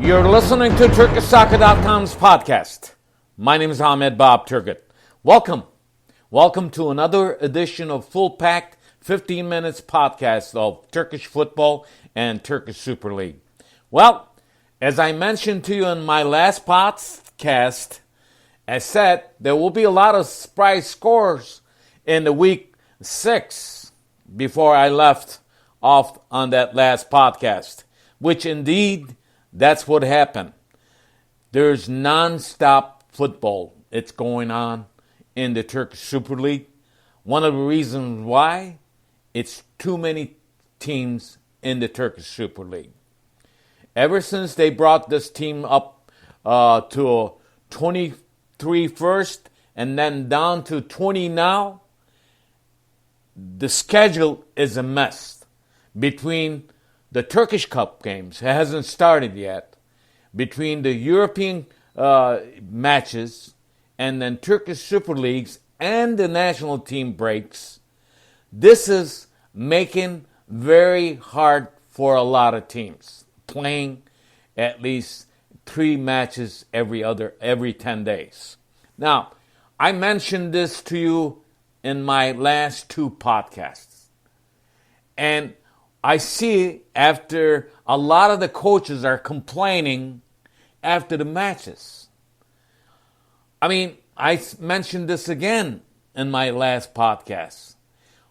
You're listening to TurkishSoccer.com's podcast. My name is Ahmet Bob Turgut. Welcome. Welcome to another edition of full-packed 15 minutes podcast of Turkish football and Turkish Super League. Well, as I mentioned to you in my last podcast, I said there will be a lot of surprise scores in the week 6 before I left off on that last podcast, which indeed that's what happened. There's non-stop football. It's going on in the Turkish Super League. One of the reasons why, it's too many teams in the Turkish Super League. Ever since they brought this team up to 23 first and then down to 20 now, the schedule is a mess. Between the Turkish Cup games, it hasn't started yet, between the European matches and then Turkish Super Leagues and the national team breaks, this is making very hard for a lot of teams, playing at least 3 matches every 10 days. Now, I mentioned this to you in my last 2 podcasts. And I see after a lot of the coaches are complaining after the matches. I mean, I mentioned this again in my last podcast.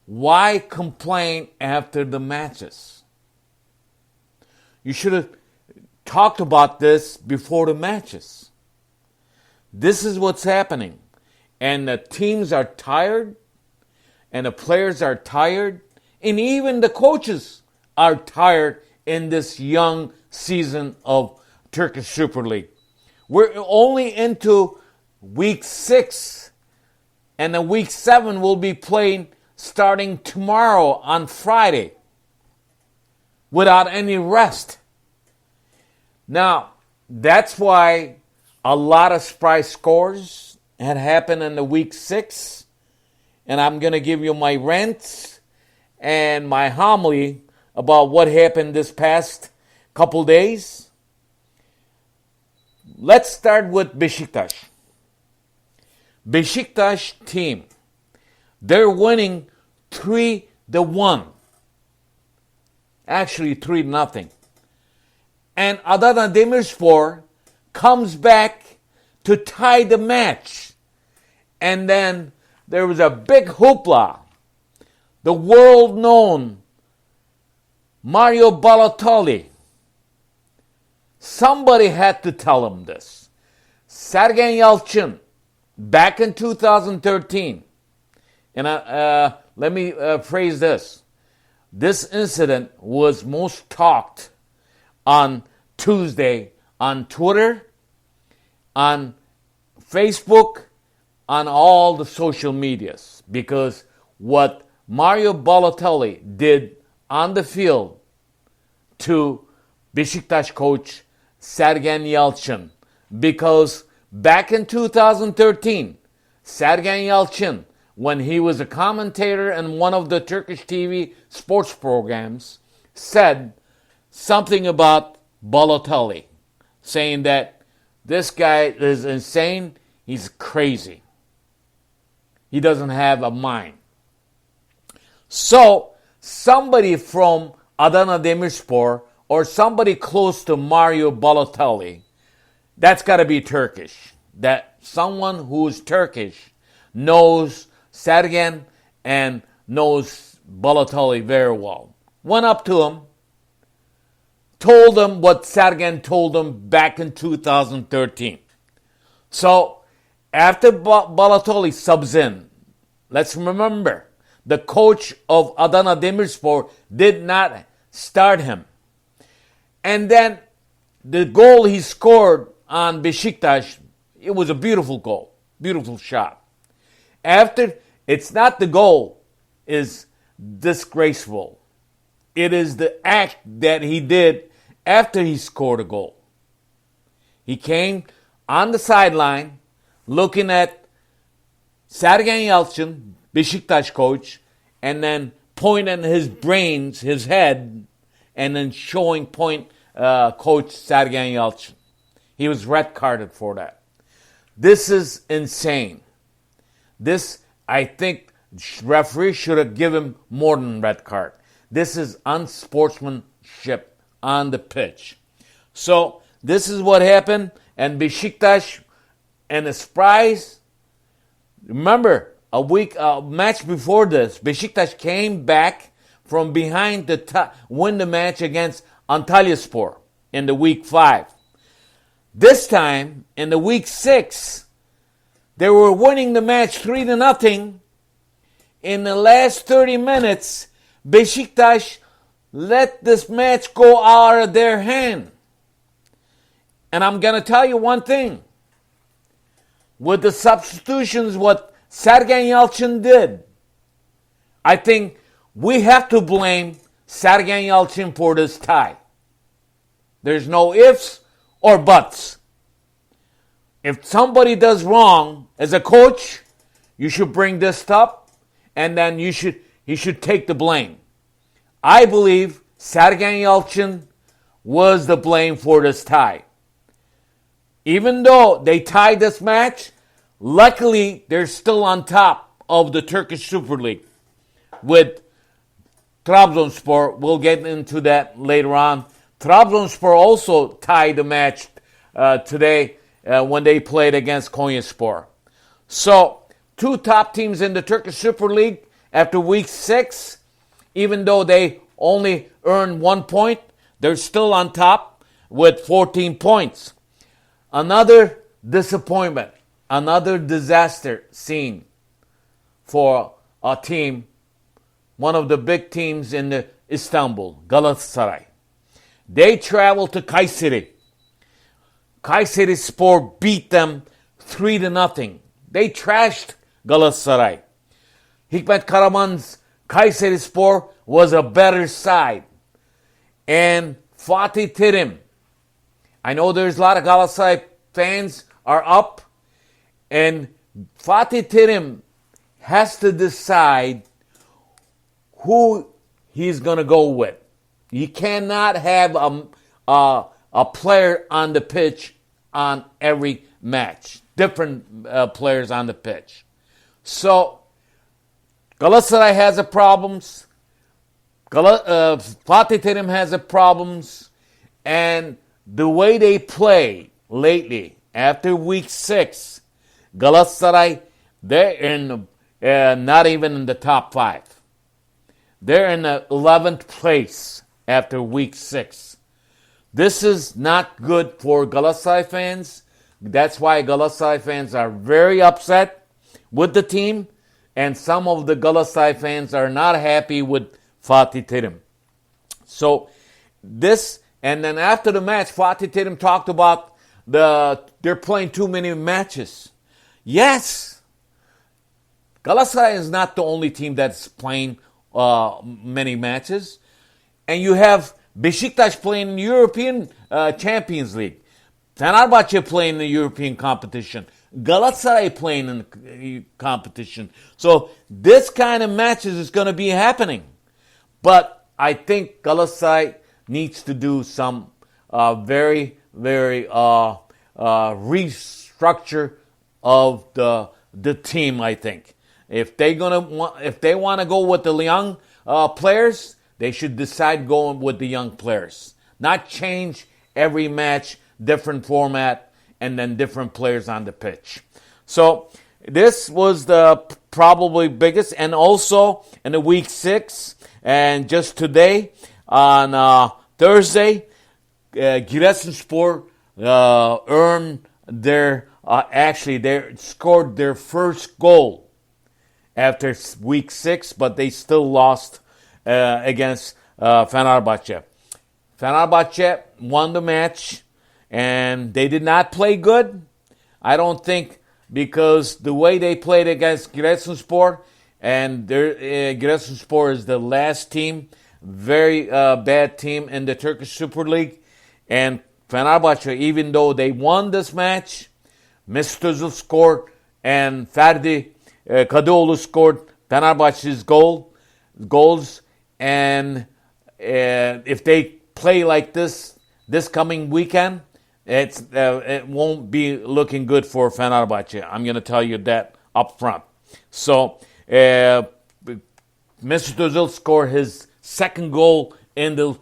Why complain after the matches? You should have talked about this before the matches. This is what's happening. And the teams are tired, and the players are tired, and even the coaches are tired in this young season of Turkish Super League. We're only into week 6, and then week 7 will be played starting tomorrow on Friday without any rest. Now, that's why a lot of surprise scores had happened in the week 6, and I'm going to give you my rants and my homily about what happened this past couple days. Let's start with Beşiktaş. Beşiktaş team, they're winning 3-1. Actually 3-0. And Adana Demirspor comes back to tie the match. And then there was a big hoopla. The world-known Mario Balotelli. Somebody had to tell him this. Sergen Yalçın, back in 2013, and let me phrase this. This incident was most talked on Tuesday on Twitter, on Facebook, on all the social medias, because what Mario Balotelli did on the field to Beşiktaş coach Sergen Yalçın, because back in 2013, Sergen Yalçın, when he was a commentator in one of the Turkish TV sports programs, said something about Balotelli, saying that this guy is insane, he's crazy. He doesn't have a mind. So, somebody from Adana Demirspor or somebody close to Mario Balotelli, that's got to be Turkish. That someone who's Turkish knows Sergen and knows Balotelli very well. Went up to him, told him what Sergen told him back in 2013. So, after Balotelli subs in, let's remember, the coach of Adana Demirspor did not start him. And then the goal he scored on Beşiktaş, it was a beautiful goal, beautiful shot. After, it's not the goal is disgraceful. It is the act that he did after he scored a goal. He came on the sideline looking at Sergen Yalçın, Beşiktaş coach, and then pointing his brains, his head, and then showing coach Sergen Yalçın. He was red carded for that. This is insane. This, I think, referee should have given him more than red card. This is unsportsmanship on the pitch. So this is what happened, and Beşiktaş and the surprise. Remember, a match before this, Beşiktaş came back from behind to win the match against Antalyaspor in the week 5. This time, in the week 6, they were winning the match 3-0. In the last 30 minutes, Beşiktaş let this match go out of their hand. And I'm going to tell you one thing. With the substitutions, what Sergen Yalçın did, I think we have to blame Sergen Yalçın for this tie. There's no ifs or buts. If somebody does wrong as a coach, you should bring this up, and then he should take the blame. I believe Sergen Yalçın was the blame for this tie. Even though they tied this match, luckily they're still on top of the Turkish Super League with Trabzonspor. We'll get into that later on. Trabzonspor also tied the match today when they played against Konyaspor. So, 2 top teams in the Turkish Super League after week 6, even though they only earned 1 point, they're still on top with 14 points. Another disappointment, another disaster scene for a team, one of the big teams in Istanbul, Galatasaray. They traveled to Kayseri. Kayserispor beat them 3-0. They trashed Galatasaray. Hikmet Karaman's Kayserispor was a better side. And Fatih Terim, I know there's a lot of Galatasaray fans are up, and Fatih Terim has to decide who he's going to go with. You cannot have a player on the pitch on every match. Different players on the pitch. So, Galatasaray has a problems. Fatih Terim has a problems. And the way they play lately, after week 6, Galatasaray, they're in not even in the top 5. They're in the 11th place after week 6. This is not good for Galatasaray fans. That's why Galatasaray fans are very upset with the team, and some of the Galatasaray fans are not happy with Fatih Terim. So this, and then after the match, Fatih Terim talked about they're playing too many matches. Yes, Galatasaray is not the only team that's playing many matches, and you have Beşiktaş playing in the European Champions League, Fenerbahçe playing in the European competition, Galatasaray playing in the competition. So this kind of matches is going to be happening. But I think Galatasaray needs to do some very, very restructure of the team. I think if they want to go with the young players, they should decide going with the young players, not change every match, different format, and then different players on the pitch. So this was the probably biggest, and also in the week 6, and just today on Thursday, Giresunspor earned they scored their first goal after week 6, but they still lost against Fenerbahçe. Fenerbahçe won the match, and they did not play good. I don't think, because the way they played against Giresunspor, and Giresunspor is the last team, very bad team in the Turkish Super League. And Fenerbahçe, even though they won this match, Mesut Özil scored and Ferdi Kadıoğlu scored Fenerbahçe's goals. And if they play like this, this coming weekend, it won't be looking good for Fenerbahçe. I'm going to tell you that up front. So, Mesut Özil scored his second goal in the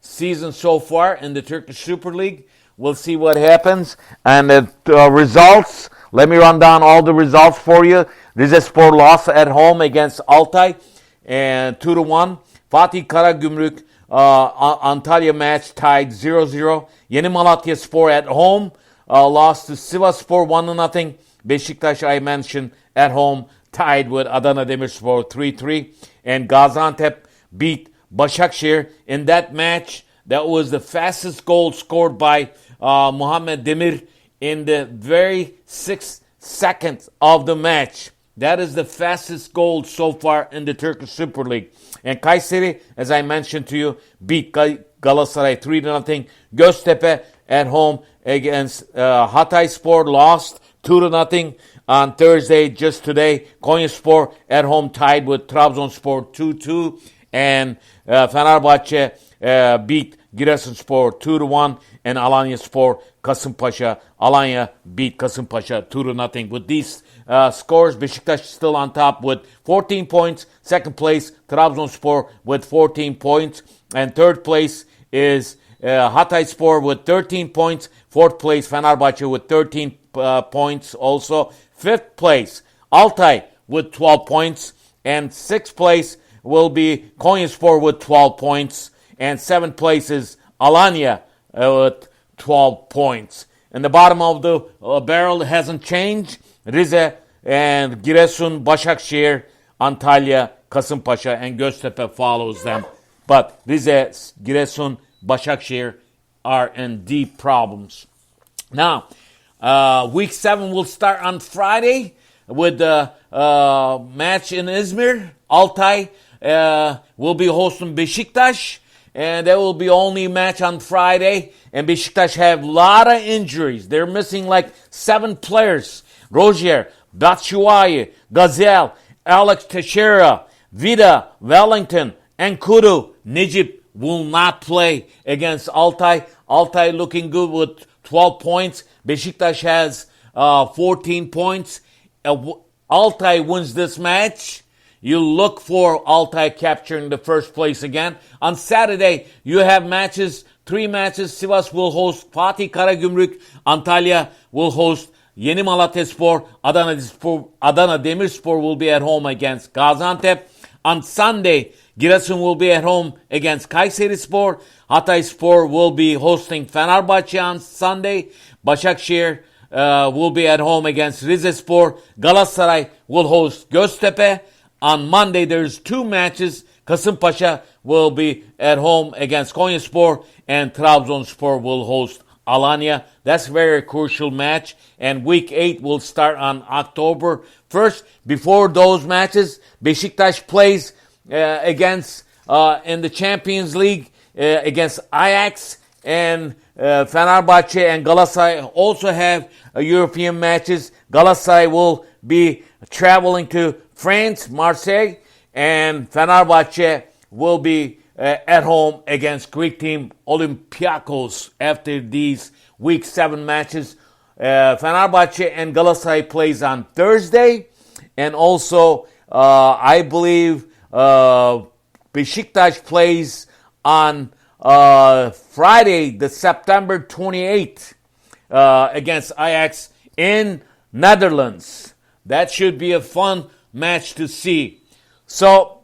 season so far in the Turkish Super League. We'll see what happens. And the results, let me run down all the results for you. Rizespor lost at home against Altay and 2-1. Fatih Karagümrük Antalya match tied 0-0. Yeni Malatyaspor at home lost to Sivasspor 1-0. Beşiktaş, I mentioned, at home tied with Adana Demirspor 3-3. And Gaziantep beat Başakşehir in that match. That was the fastest goal scored by Muhammed Demir in the very 6 seconds of the match. That is the fastest goal so far in the Turkish Super League. And Kayseri, as I mentioned to you, beat Galatasaray 3-0. Göztepe at home against Hatayspor lost 2-0 on Thursday, just today. Konyaspor at home tied with Trabzonspor 2-2. And Fenerbahçe beat Giresunspor 2-1. And Alanyaspor, Kasımpaşa, Alanya beat Kasımpaşa 2-0. With these scores, Beşiktaş still on top with 14 points. Second place, Trabzonspor with 14 points. And third place is Hatayspor with 13 points. Fourth place, Fenerbahçe with 13 points also. Fifth place, Altay with 12 points. And sixth place will be Konyaspor with 12 points. And seventh place is Alanya with 12 points. And the bottom of the barrel hasn't changed. Rize and Giresun, Başakşehir, Antalya, Kasımpaşa, and Göztepe follows them. But Rize, Giresun, Başakşehir are in deep problems. Now, week 7 will start on Friday with the match in Izmir. Altay will be hosting Beşiktaş. And that will be only match on Friday. And Beşiktaş have a lot of injuries. They're missing like 7 players. Rozier, Batshuayi, Gazelle, Alex Teixeira, Vida, Wellington, and Kudu. Necip will not play against Altay. Altay looking good with 12 points. Beşiktaş has 14 points. Altay wins this match. You look for Altay capturing the first place again. On Saturday, you have matches, 3 matches. Sivas will host Fatih Karagümrük. Antalya will host Yeni Malatyaspor. Adana Demirspor will be at home against Gaziantep. On Sunday, Giresun will be at home against Kayserispor. Hatayspor will be hosting Fenerbahçe on Sunday. Başakşehir will be at home against Rizespor. Galatasaray will host Göztepe. On Monday, there's 2 matches. Kasımpaşa will be at home against Konyaspor, and Trabzonspor will host Alanya. That's a very crucial match. And week 8 will start on October 1st. Before those matches, Beşiktaş plays against in the Champions League against Ajax, and Fenerbahçe and Galatasaray also have European matches. Galatasaray will be traveling to France, Marseille, and Fenerbahçe will be at home against Greek team Olympiakos after these week 7 matches. Fenerbahçe and Galatasaray plays on Thursday, and also I believe Beşiktaş plays on Friday, the September 28th, against Ajax in Netherlands. That should be a fun match to see. So,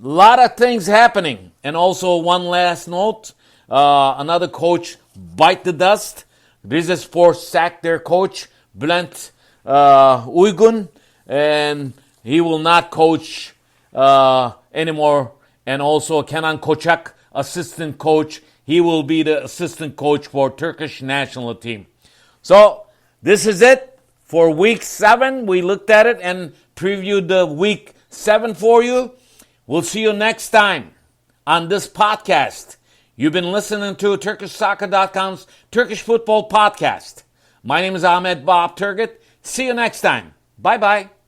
a lot of things happening. And also, one last note, another coach bite the dust. Rizespor sacked their coach, Bülent Uygun, and he will not coach anymore. And also, Kenan Koçak, assistant coach, he will be the assistant coach for Turkish national team. So, this is it for week 7. We looked at it and previewed the week 7 for you. We'll see you next time on this podcast. You've been listening to TurkishSoccer.com's Turkish Football Podcast. My name is Ahmet Bob Turgut. See you next time. Bye-bye.